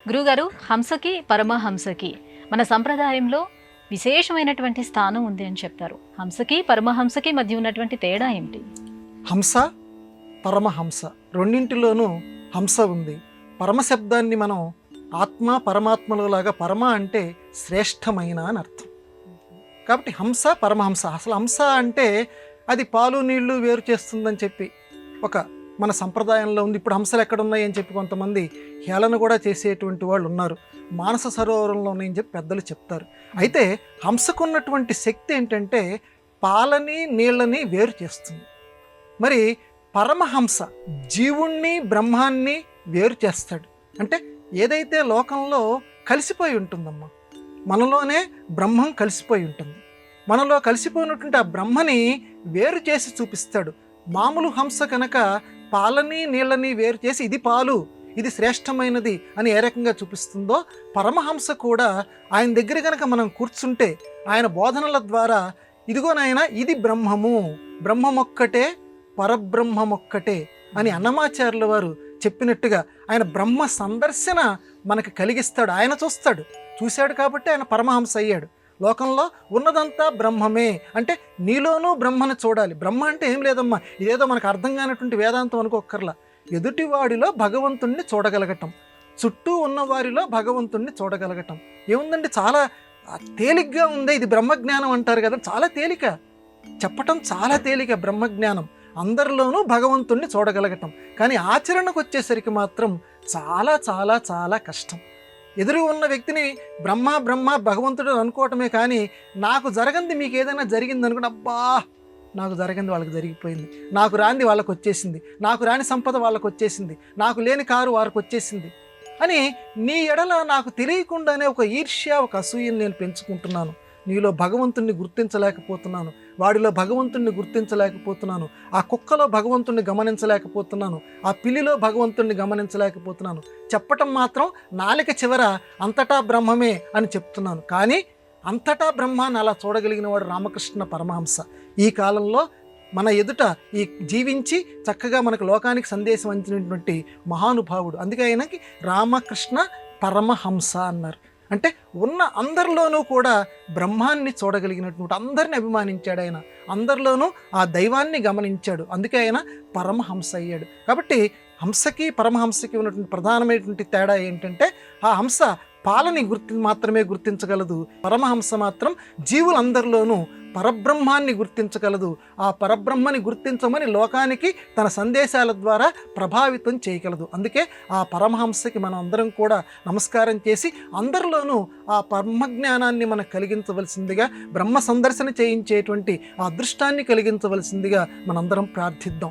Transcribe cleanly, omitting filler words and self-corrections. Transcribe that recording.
గురుగారు, హంసకి పరమహంసకి మన సంప్రదాయంలో విశేషమైనటువంటి స్థానం ఉంది అని చెప్తారు. హంసకి పరమహంసకి మధ్య ఉన్నటువంటి తేడా ఏమిటి? హంస పరమహంస రెండింటిలోనూ హంస ఉంది. పరమ శబ్దాన్ని మనం ఆత్మ పరమాత్మలలాగా, పరమ అంటే శ్రేష్టమైన అని అర్థం. కాబట్టి హంస పరమహంస. అసలు హంస అంటే అది పాలు నీళ్లు వేరు చేస్తుందని చెప్పి ఒక మన సంప్రదాయంలో ఉంది. ఇప్పుడు హంసలు ఎక్కడున్నాయి అని చెప్పి కొంతమంది హేళన కూడా చేసేటువంటి వాళ్ళు ఉన్నారు. మానస సరోవరంలో ఉన్నాయని చెప్పి పెద్దలు చెప్తారు. అయితే హంసకున్నటువంటి శక్తి ఏంటంటే పాలని నీళ్ళని వేరు చేస్తుంది. మరి పరమహంస జీవుణ్ణి బ్రహ్మాన్ని వేరు చేస్తాడు. అంటే ఏదైతే లోకంలో కలిసిపోయి ఉంటుందమ్మా, మనలోనే బ్రహ్మం కలిసిపోయి ఉంటుంది. మనలో కలిసిపోయినటువంటి ఆ బ్రహ్మని వేరు చేసి చూపిస్తాడు. మామూలు హంస కనుక పాలని నీళ్ళని వేరు చేసి ఇది పాలు, ఇది శ్రేష్టమైనది అని ఏ రకంగా చూపిస్తుందో, పరమహంస కూడా ఆయన దగ్గర కనుక మనం కూర్చుంటే ఆయన బోధనల ద్వారా ఇదిగో నాయన ఇది బ్రహ్మము, బ్రహ్మమొక్కటే పరబ్రహ్మమొక్కటే అని అన్నమాచార్యుల వారు చెప్పినట్టుగా ఆయన బ్రహ్మ సందర్శన మనకు కలిగిస్తాడు. ఆయన చూశాడు కాబట్టి ఆయన పరమహంస అయ్యాడు. లోకంలో ఉన్నదంతా బ్రహ్మమే అంటే నీలోనూ బ్రహ్మను చూడాలి. బ్రహ్మ అంటే ఏం లేదమ్మా, ఇదేదో మనకు అర్థం కానటువంటి వేదాంతం అనుకోక్కర్లా. ఎదుటివాడిలో భగవంతుణ్ణి చూడగలగటం, చుట్టూ ఉన్నవారిలో భగవంతుణ్ణి చూడగలగటం ఏముందండి, చాలా తేలిగ్గా ఉంది. ఇది బ్రహ్మజ్ఞానం అంటారు కదా, చాలా తేలిక, చెప్పటం చాలా తేలిక. బ్రహ్మజ్ఞానం అందరిలోనూ భగవంతుణ్ణి చూడగలగటం, కానీ ఆచరణకు వచ్చేసరికి మాత్రం చాలా చాలా చాలా కష్టం. ఎదురు ఉన్న వ్యక్తిని బ్రహ్మ బ్రహ్మ భగవంతుడు అనుకోవటమే కానీ నాకు జరగంది మీకు ఏదైనా జరిగింది అనుకుంటే అబ్బా నాకు జరగంది వాళ్ళకి జరిగిపోయింది, నాకు రాంది వాళ్ళకు వచ్చేసింది, నాకు రాని సంపద వాళ్ళకు వచ్చేసింది, నాకు లేని కారు వారికి వచ్చేసింది అని నీ ఎడల నాకు తెలియకుండానే ఒక ఈర్ష్య, ఒక అసూయని నేను పెంచుకుంటున్నాను. నీలో భగవంతుణ్ణి గుర్తించలేకపోతున్నాను, వాడిలో భగవంతుణ్ణి గుర్తించలేకపోతున్నాను, ఆ కుక్కలో భగవంతుణ్ణి గమనించలేకపోతున్నాను, ఆ పిల్లిలో భగవంతుణ్ణి గమనించలేకపోతున్నాను. చెప్పటం మాత్రం నాలిక చివర అంతటా బ్రహ్మమే అని చెప్తున్నాను. కానీ అంతటా బ్రహ్మాన్ని అలా చూడగలిగిన వాడు రామకృష్ణ పరమహంస. ఈ కాలంలో మన ఎదుట ఈ జీవించి చక్కగా మనకు లోకానికి సందేశం అందించినటువంటి మహానుభావుడు. అందుకే ఆయనకి రామకృష్ణ పరమహంస అన్నారు. అంటే ఉన్న అందరిలోనూ కూడా బ్రహ్మాన్ని చూడగలిగినటువంటి, అందరిని అభిమానించాడు ఆయన, అందరిలోనూ ఆ దైవాన్ని గమనించాడు. అందుకే ఆయన పరమహంస అయ్యాడు. కాబట్టి హంసకి పరమహంసకి ఉన్నటువంటి ప్రధానమైనటువంటి తేడా ఏంటంటే ఆ హంస పాలని మాత్రమే గుర్తించగలదు, పరమహంస మాత్రం జీవులందరిలోనూ పరబ్రహ్మాన్ని గుర్తించగలదు. ఆ పరబ్రహ్మని గుర్తించమని లోకానికి తన సందేశాల ద్వారా ప్రభావితం చేయగలదు. అందుకే ఆ పరమహంసకి మనం అందరం కూడా నమస్కారం చేసి అందరిలోనూ ఆ బ్రహ్మజ్ఞానాన్ని మనకు కలిగించవలసిందిగా, బ్రహ్మ సందర్శన చేయించేటువంటి ఆ అదృష్టాన్ని కలిగించవలసిందిగా మనందరం ప్రార్థిద్దాం.